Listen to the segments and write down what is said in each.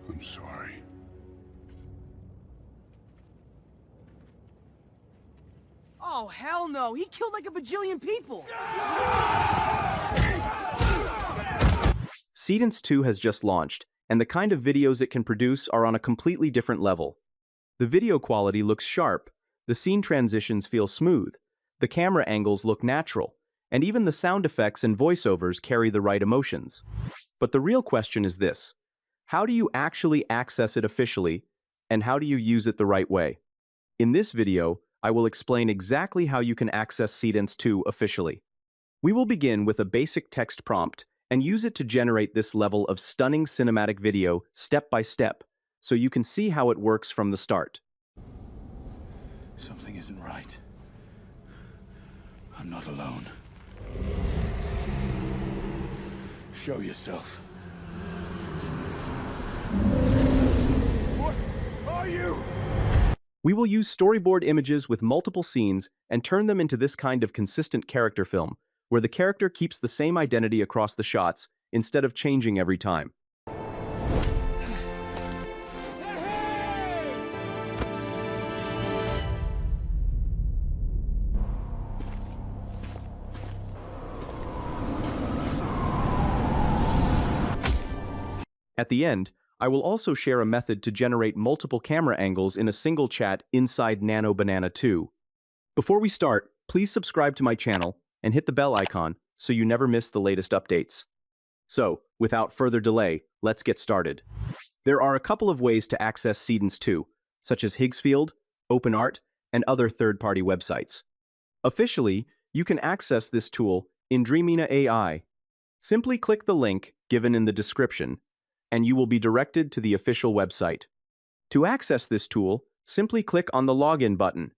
I'm sorry. Oh, hell no! He killed like a bajillion people! Seedance 2 has just launched, and the kind of videos it can produce are on a completely different level. The video quality looks sharp, the scene transitions feel smooth, the camera angles look natural, and even the sound effects and voiceovers carry the right emotions. But the real question is this: how do you actually access it officially, and how do you use it the right way? In this video, I will explain exactly how you can access Seedance 2 officially. We will begin with a basic text prompt and use it to generate this level of stunning cinematic video step by step, so you can see how it works from the start. Something isn't right. I'm not alone. Show yourself. What are you? We will use storyboard images with multiple scenes and turn them into this kind of consistent character film, where the character keeps the same identity across the shots instead of changing every time. At the end, I will also share a method to generate multiple camera angles in a single chat inside Nano Banana 2. Before we start, please subscribe to my channel and hit the bell icon so you never miss the latest updates. So, without further delay, let's get started. There are a couple of ways to access Seedance 2, such as Higgsfield, OpenArt, and other third-party websites. Officially, you can access this tool in Dreamina AI. Simply click the link given in the description, and you will be directed to the official website. To access this tool, simply click on the Login button.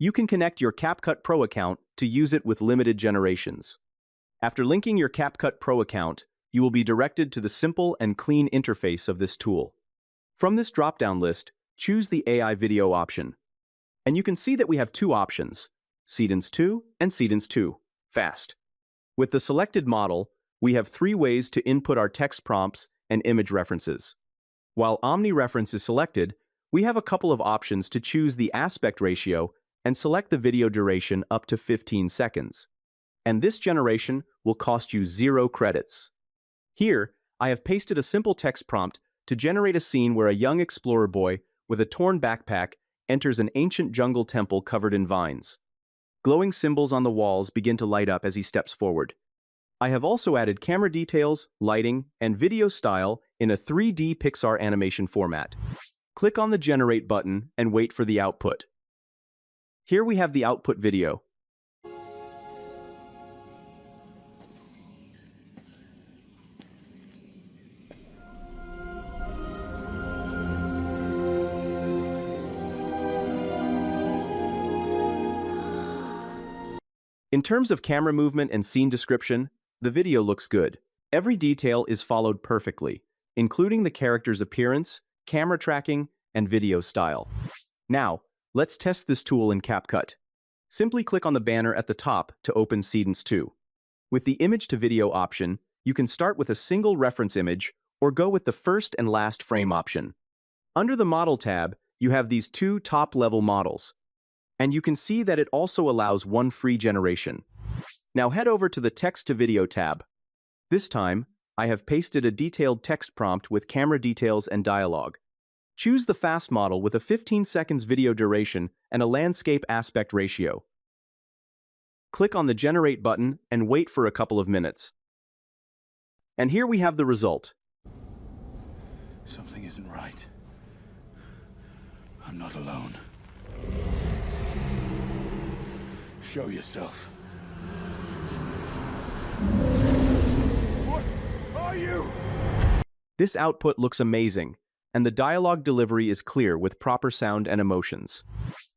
You can connect your CapCut Pro account to use it with limited generations. After linking your CapCut Pro account, you will be directed to the simple and clean interface of this tool. From this drop-down list, choose the AI video option. And you can see that we have two options, Seedance 2 and Seedance 2 Fast. With the selected model, we have three ways to input our text prompts and image references. While Omni-Reference is selected, we have a couple of options to choose the aspect ratio and select the video duration up to 15 seconds. And this generation will cost you 0 credits. Here, I have pasted a simple text prompt to generate a scene where a young explorer boy with a torn backpack enters an ancient jungle temple covered in vines. Glowing symbols on the walls begin to light up as he steps forward. I have also added camera details, lighting, and video style in a 3D Pixar animation format. Click on the Generate button and wait for the output. Here we have the output video. In terms of camera movement and scene description, the video looks good. Every detail is followed perfectly, including the character's appearance, camera tracking, and video style. Now, let's test this tool in CapCut. Simply click on the banner at the top to open Seedance 2. With the Image to Video option, you can start with a single reference image or go with the first and last frame option. Under the Model tab, you have these two top-level models. And you can see that it also allows one free generation. Now head over to the Text to Video tab. This time, I have pasted a detailed text prompt with camera details and dialogue. Choose the fast model with a 15 seconds video duration and a landscape aspect ratio. Click on the Generate button and wait for a couple of minutes. And here we have the result. Something isn't right. I'm not alone. Show yourself. What are you? This output looks amazing, and the dialogue delivery is clear with proper sound and emotions.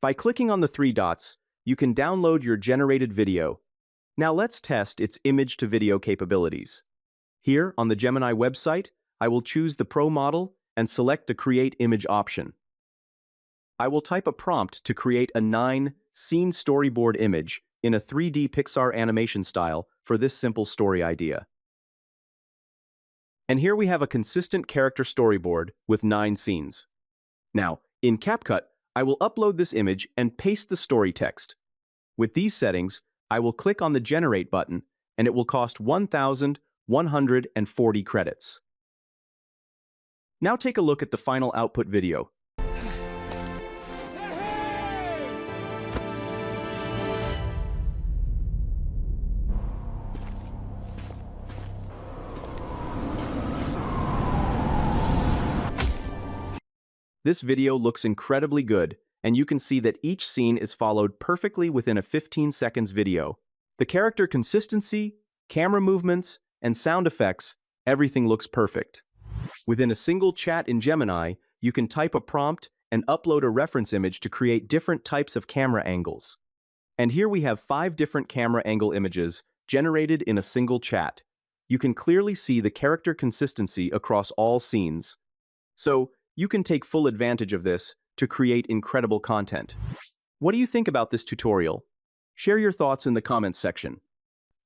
By clicking on the three dots, you can download your generated video. Now let's test its image-to-video capabilities. Here, on the Gemini website, I will choose the Pro model and select the Create Image option. I will type a prompt to create a 9-scene storyboard image in a 3D Pixar animation style for this simple story idea. And here we have a consistent character storyboard with 9 scenes. Now, in CapCut, I will upload this image and paste the story text. With these settings, I will click on the Generate button, and it will cost 1,140 credits. Now take a look at the final output video. This video looks incredibly good, and you can see that each scene is followed perfectly within a 15 seconds video. The character consistency, camera movements, and sound effects, everything looks perfect. Within a single chat in Gemini, you can type a prompt and upload a reference image to create different types of camera angles. And here we have 5 different camera angle images generated in a single chat. You can clearly see the character consistency across all scenes. So, you can take full advantage of this to create incredible content. What do you think about this tutorial? Share your thoughts in the comments section.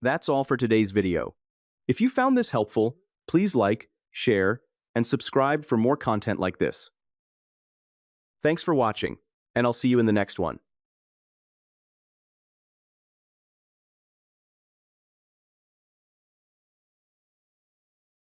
That's all for today's video. If you found this helpful, please like, share, and subscribe for more content like this. Thanks for watching, and I'll see you in the next one.